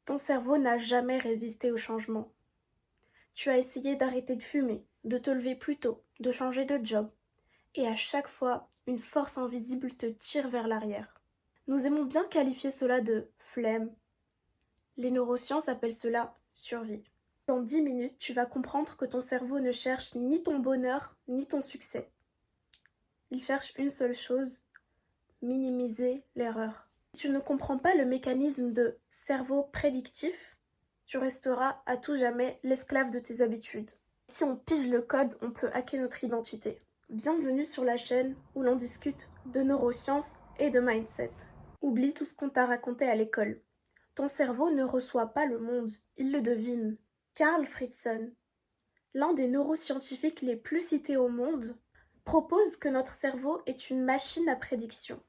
Ton cerveau n'a jamais résisté au changement. Tu as essayé d'arrêter de fumer, de te lever plus tôt, de changer de job. Et à chaque fois, une force invisible te tire vers l'arrière. Nous aimons bien qualifier cela de flemme. Les neurosciences appellent cela survie. Dans 10 minutes, tu vas comprendre que ton cerveau ne cherche ni ton bonheur, ni ton succès. Il cherche une seule chose, minimiser l'erreur. Si tu ne comprends pas le mécanisme de cerveau prédictif, tu resteras à tout jamais l'esclave de tes habitudes. Si on pige le code, on peut hacker notre identité. Bienvenue sur la chaîne où l'on discute de neurosciences et de mindset. Oublie tout ce qu'on t'a raconté à l'école. Ton cerveau ne reçoit pas le monde, il le devine. Carl Fridson, l'un des neuroscientifiques les plus cités au monde, propose que notre cerveau est une machine à prédiction.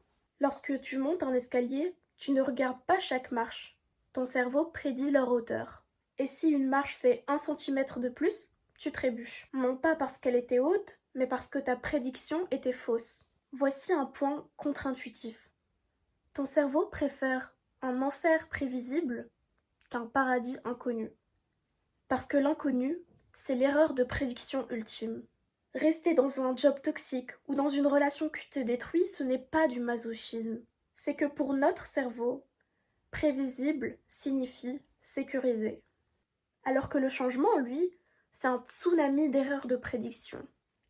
Lorsque tu montes un escalier, tu ne regardes pas chaque marche. Ton cerveau prédit leur hauteur. Et si une marche fait 1 centimètre de plus, tu trébuches. Non pas parce qu'elle était haute, mais parce que ta prédiction était fausse. Voici un point contre-intuitif. Ton cerveau préfère un enfer prévisible qu'un paradis inconnu. Parce que l'inconnu, c'est l'erreur de prédiction ultime. Rester dans un job toxique ou dans une relation qui te détruit, ce n'est pas du masochisme. C'est que pour notre cerveau, prévisible signifie sécurisé. Alors que le changement, lui, c'est un tsunami d'erreurs de prédiction.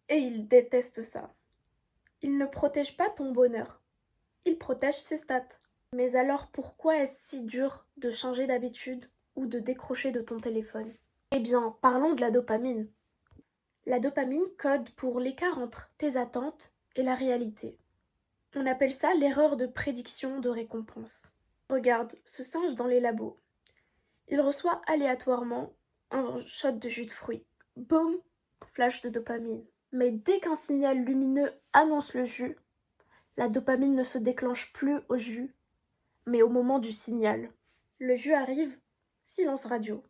Et il déteste ça. Il ne protège pas ton bonheur. Il protège ses stats. Mais alors pourquoi est-ce si dur de changer d'habitude ou de décrocher de ton téléphone? Eh bien, parlons de la dopamine. La dopamine code pour l'écart entre tes attentes et la réalité. On appelle ça l'erreur de prédiction de récompense. Regarde ce singe dans les labos. Il reçoit aléatoirement un shot de jus de fruits. Boum, flash de dopamine. Mais dès qu'un signal lumineux annonce le jus, la dopamine ne se déclenche plus au jus, mais au moment du signal. Le jus arrive, silence radio.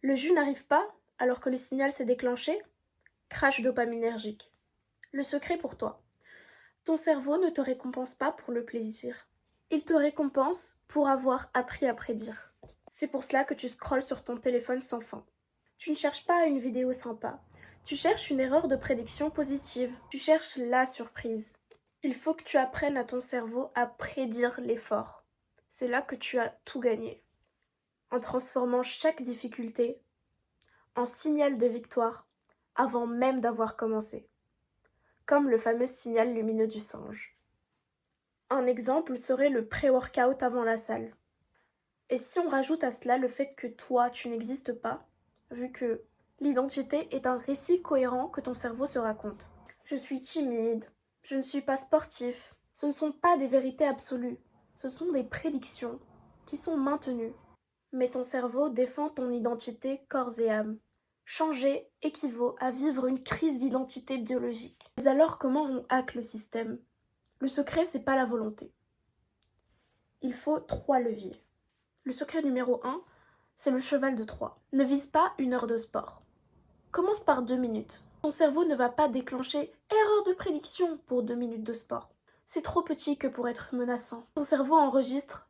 Le jus n'arrive pas alors que le signal s'est déclenché, crash dopaminergique. Le secret pour toi. Ton cerveau ne te récompense pas pour le plaisir. Il te récompense pour avoir appris à prédire. C'est pour cela que tu scrolles sur ton téléphone sans fin. Tu ne cherches pas une vidéo sympa. Tu cherches une erreur de prédiction positive. Tu cherches la surprise. Il faut que tu apprennes à ton cerveau à prédire l'effort. C'est là que tu as tout gagné. En transformant chaque difficulté en signal de victoire avant même d'avoir commencé. Comme le fameux signal lumineux du singe. Un exemple serait le pré-workout avant la salle. Et si on rajoute à cela le fait que toi, tu n'existes pas, vu que l'identité est un récit cohérent que ton cerveau se raconte. Je suis timide, je ne suis pas sportif. Ce ne sont pas des vérités absolues, ce sont des prédictions qui sont maintenues. Mais ton cerveau défend ton identité corps et âme. Changer équivaut à vivre une crise d'identité biologique. Mais alors comment on hack le système? Le secret, c'est pas la volonté. Il faut 3 leviers. Le secret numéro 1, c'est le cheval de Troie. Ne vise pas 1 heure de sport. Commence par 2 minutes. Ton cerveau ne va pas déclencher erreur de prédiction pour 2 minutes de sport. C'est trop petit que pour être menaçant. Ton cerveau enregistre.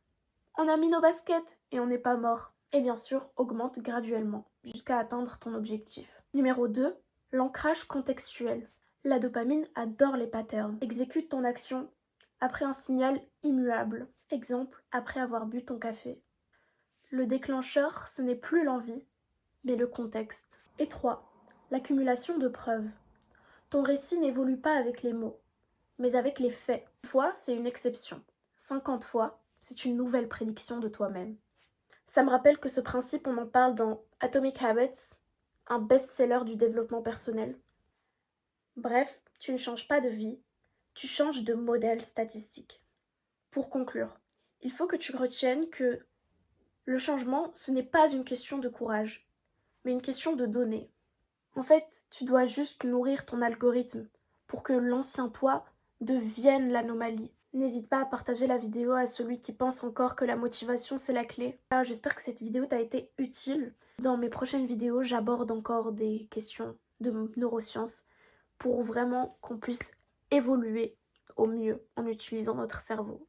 On a mis nos baskets et on n'est pas mort. Et bien sûr, augmente graduellement jusqu'à atteindre ton objectif. Numéro 2, l'ancrage contextuel. La dopamine adore les patterns. Exécute ton action après un signal immuable. Exemple, après avoir bu ton café. Le déclencheur, ce n'est plus l'envie, mais le contexte. Et 3, l'accumulation de preuves. Ton récit n'évolue pas avec les mots, mais avec les faits. Une fois, c'est une exception. 50 fois, c'est une nouvelle prédiction de toi-même. Ça me rappelle que ce principe, on en parle dans Atomic Habits, un best-seller du développement personnel. Bref, tu ne changes pas de vie, tu changes de modèle statistique. Pour conclure, il faut que tu retiennes que le changement, ce n'est pas une question de courage, mais une question de données. En fait, tu dois juste nourrir ton algorithme pour que l'ancien toi devienne l'anomalie. N'hésite pas à partager la vidéo à celui qui pense encore que la motivation c'est la clé. J'espère que cette vidéo t'a été utile. Dans mes prochaines vidéos, j'aborde encore des questions de neurosciences pour vraiment qu'on puisse évoluer au mieux en utilisant notre cerveau.